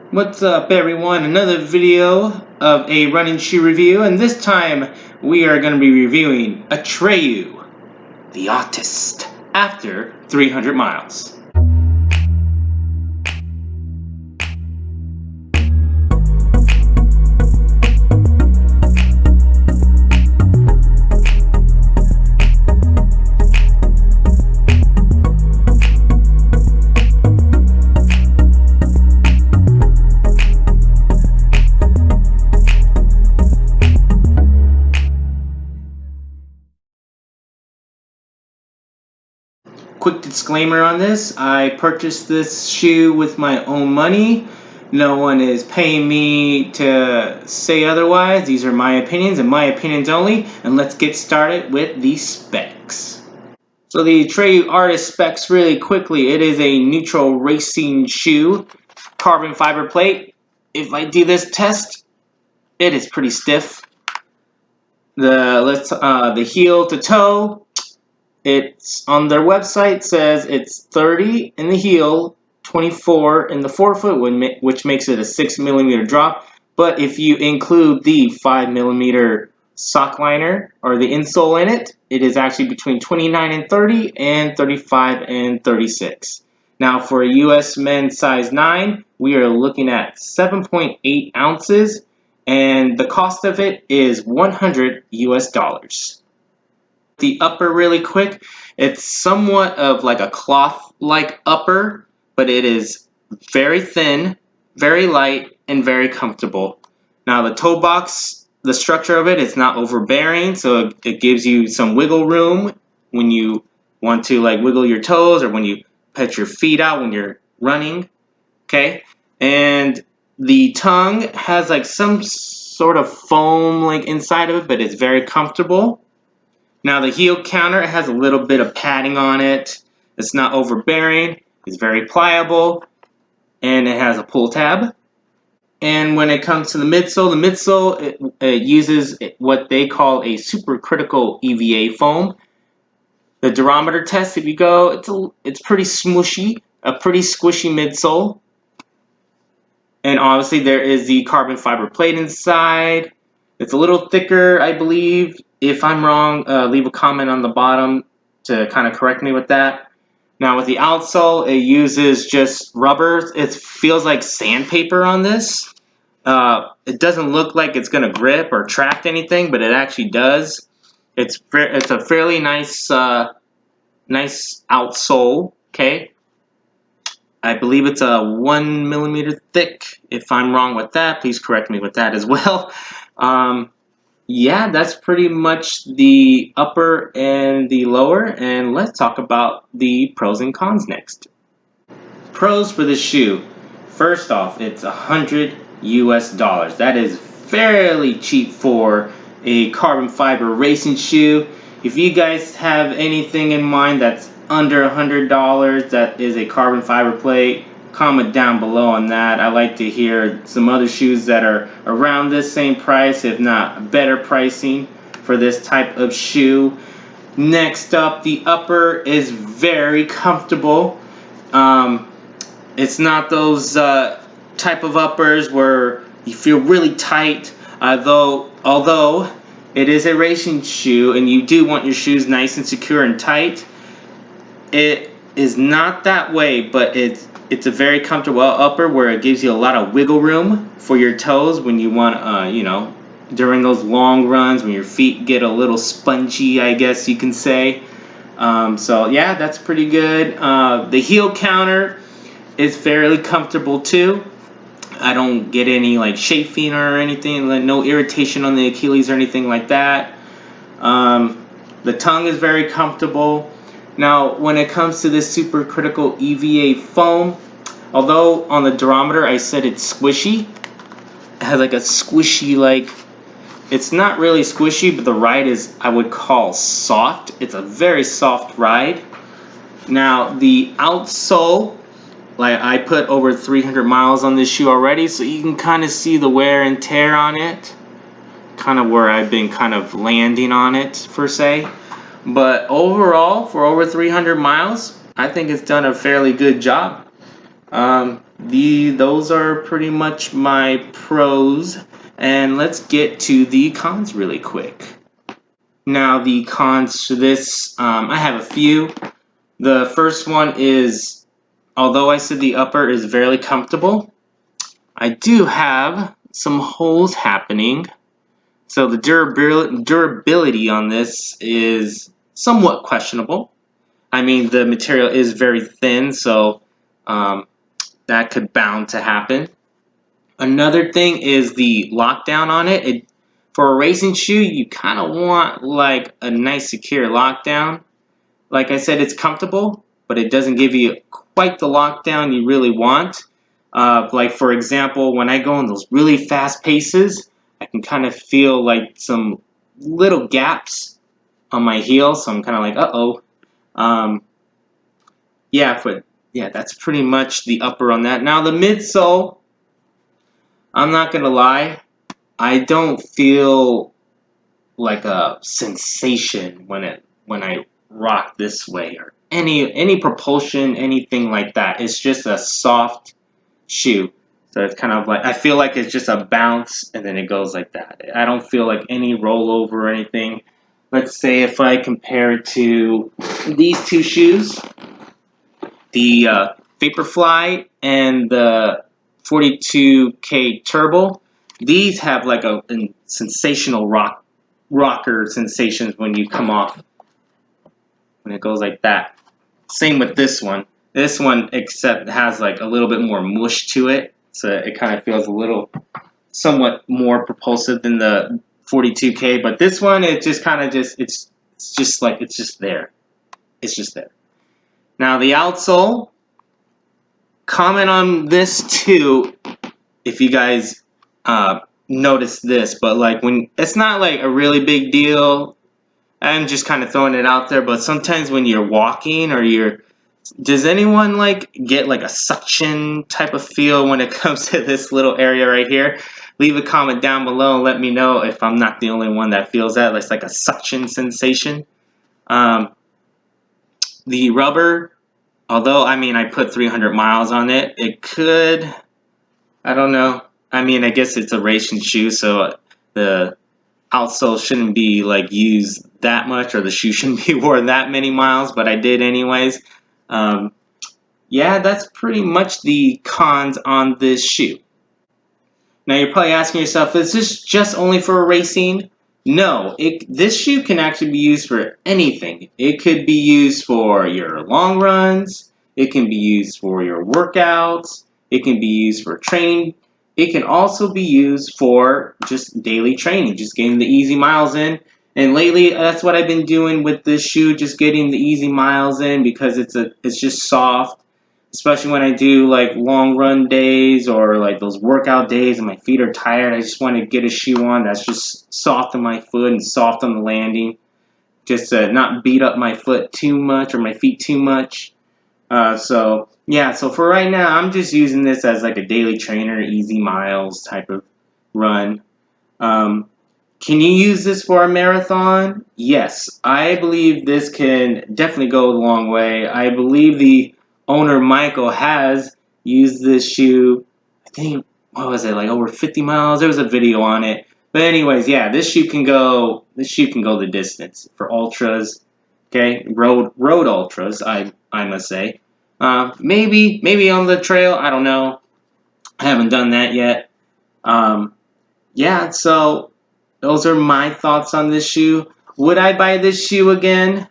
What's up, everyone? Another video of a running shoe review, and this time we are going to be reviewing Atreyu The Artist after 300 miles. Quick disclaimer on this, I purchased this shoe with my own money. No one is paying me to say otherwise. These are my opinions and my opinions only. And let's get started with the specs. So the Atreyu Artist specs really quickly. It is a neutral racing shoe, carbon fiber plate. If I do this test, it is pretty stiff. The heel to toe, it's on their website says it's 30 in the heel, 24 in the forefoot, which makes it a 6mm drop. But if you include the 5mm sock liner or the insole in it, it is actually between 29 and 30 and 35 and 36. Now for a US men's size 9, we are looking at 7.8 ounces, and the cost of it is $100 US. The upper really quick, it's somewhat of like a cloth-like upper, but it is very thin, very light, and very comfortable. Now the toe box, the structure of it is not overbearing, so it gives you some wiggle room when you want to like wiggle your toes or when you put your feet out when you're running. Okay, and the tongue has like some sort of foam like inside of it, but it's very comfortable. Now the heel counter, it has a little bit of padding on it. It's not overbearing. It's very pliable, and it has a pull tab. And when it comes to the midsole, it uses what they call a supercritical EVA foam. The durometer test, if you go, it's pretty smushy, a pretty squishy midsole. And obviously there is the carbon fiber plate inside. It's a little thicker, I believe. If I'm wrong, leave a comment on the bottom to kind of correct me with that. Now with the outsole, it uses just rubber. It feels like sandpaper on this. It doesn't look like it's going to grip or tract anything, but it actually does. It's a fairly nice outsole. Okay, I believe it's a 1mm thick. If I'm wrong with that, please correct me with that as well. Yeah, that's pretty much the upper and the lower, and let's talk about the pros and cons next. Pros for this shoe. First off, it's $100 US. That is fairly cheap for a carbon fiber racing shoe. If you guys have anything in mind that's under $100 that is a carbon fiber plate, comment down below on that. I like to hear some other shoes that are around this same price, if not better pricing for this type of shoe. Next up, the upper is very comfortable. It's not those type of uppers where you feel really tight, although it is a racing shoe and you do want your shoes nice and secure and tight. It is not that way, but it's a very comfortable upper where it gives you a lot of wiggle room for your toes when you want, during those long runs when your feet get a little spongy, I guess you can say. So yeah, that's pretty good. The heel counter is fairly comfortable too. I don't get any like chafing or anything, like no irritation on the Achilles or anything like that. The tongue is very comfortable. Now, when it comes to this supercritical EVA foam, although on the durometer I said it's squishy, it has like a squishy, it's not really squishy, but the ride is, I would call, soft. It's a very soft ride. Now, the outsole, I put over 300 miles on this shoe already, so you can kind of see the wear and tear on it, kind of where I've been kind of landing on it, per se. But overall, for over 300 miles, I think it's done a fairly good job. those are pretty much my pros, and let's get to the cons really quick. Now the cons to this, I have a few. The first one is, although I said the upper is very comfortable, I do have some holes happening. So the durability on this is somewhat questionable. I mean, the material is very thin, so that could bound to happen. Another thing is the lockdown on it. For a racing shoe, you kind of want like a nice secure lockdown. Like I said, it's comfortable, but it doesn't give you quite the lockdown you really want. Like for example, when I go on those really fast paces, I can kind of feel like some little gaps on my heel, so I'm kind of like, uh-oh. Yeah, that's pretty much the upper on that. Now the midsole, I'm not gonna lie, I don't feel like a sensation when I rock this way or any propulsion, anything like that. It's just a soft shoe. So it's kind of like, I feel like it's just a bounce and then it goes like that. I don't feel like any rollover or anything. Let's say if I compare it to these two shoes, the Vaporfly and the 42K Turbo, these have like a sensational rocker sensations when you come off, when it goes like that. Same with this one. This one, except has like a little bit more mush to it, so it kind of feels a little somewhat more propulsive than the 42K. But this one, it just kind of it's just like it's just there. It's just there. Now the outsole. Comment on this too, if you guys notice this. But like when it's not like a really big deal. I'm just kind of throwing it out there, but sometimes when you're walking or does anyone like get like a suction type of feel when it comes to this little area right here? Leave a comment down below and let me know if I'm not the only one that feels that. It's like a suction sensation. The rubber, although I mean I put 300 miles on it, it could, I don't know. I mean, I guess it's a racing shoe, so the outsole shouldn't be like used that much, or the shoe shouldn't be worn that many miles, but I did anyways. Yeah, that's pretty much the cons on this shoe. Now you're probably asking yourself, is this just only for racing? No, this shoe can actually be used for anything. It could be used for your long runs, it can be used for your workouts, it can be used for training. It can also be used for just daily training, just getting the easy miles in. And lately, that's what I've been doing with this shoe, just getting the easy miles in because it's just soft. Especially when I do like long run days or like those workout days and my feet are tired, I just want to get a shoe on that's just soft on my foot and soft on the landing, just to not beat up my foot too much or my feet too much. So yeah, so for right now, I'm just using this as like a daily trainer, easy miles type of run. Can you use this for a marathon? Yes, I believe this can definitely go a long way. I believe the owner, Michael, has used this shoe, I think, what was it, like over 50 miles? There was a video on it. But anyways, yeah, this shoe can go the distance for ultras, okay? Road ultras, I must say. Maybe on the trail, I don't know. I haven't done that yet. Yeah, so those are my thoughts on this shoe. Would I buy this shoe again?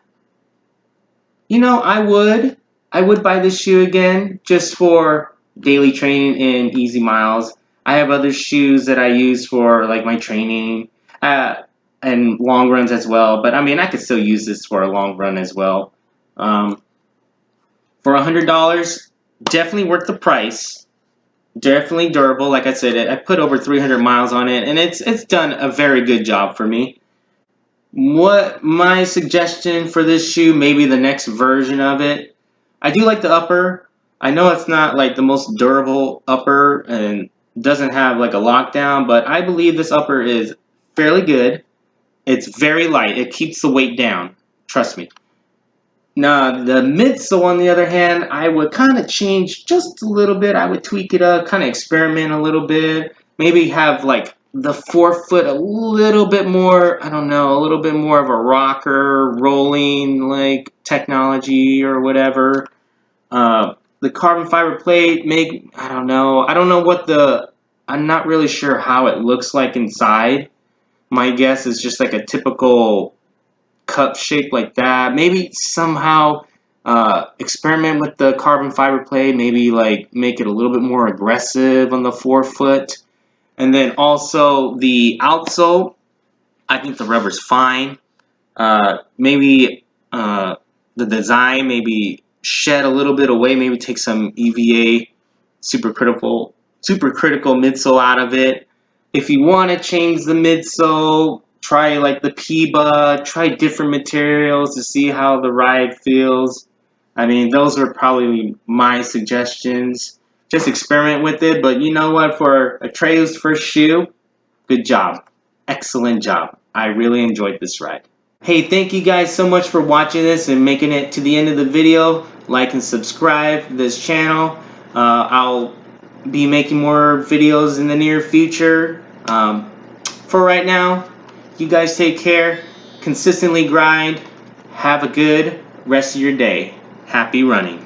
You know, I would. I would buy this shoe again just for daily training and easy miles. I have other shoes that I use for like my training and long runs as well. But I mean, I could still use this for a long run as well. For $100, definitely worth the price. Definitely durable. Like I said, I put over 300 miles on it, and it's done a very good job for me. What my suggestion for this shoe, maybe the next version of it, I do like the upper. I know it's not like the most durable upper and doesn't have like a lockdown, but I believe this upper is fairly good. It's very light. It keeps the weight down. Trust me. Now, the midsole, on the other hand, I would kind of change just a little bit. I would tweak it up, kind of experiment a little bit. Maybe have like the forefoot a little bit more, I don't know, a little bit more of a rocker, rolling like technology or whatever. The carbon fiber plate, I don't know. I'm not really sure how it looks like inside. My guess is just like a typical cup shape like that. Maybe somehow experiment with the carbon fiber plate. Maybe like make it a little bit more aggressive on the forefoot. And then also the outsole, I think the rubber's fine. Maybe the design, maybe shed a little bit away. Maybe take some EVA supercritical midsole out of it. If you want to change the midsole, try like the PBA, try different materials to see how the ride feels. I mean, those are probably my suggestions. Just experiment with it, but you know what? For Atreyu's first shoe, good job. Excellent job. I really enjoyed this ride. Hey, thank you guys so much for watching this and making it to the end of the video. Like and subscribe to this channel. I'll be making more videos in the near future. For right now, you guys take care. Consistently grind. Have a good rest of your day. Happy running.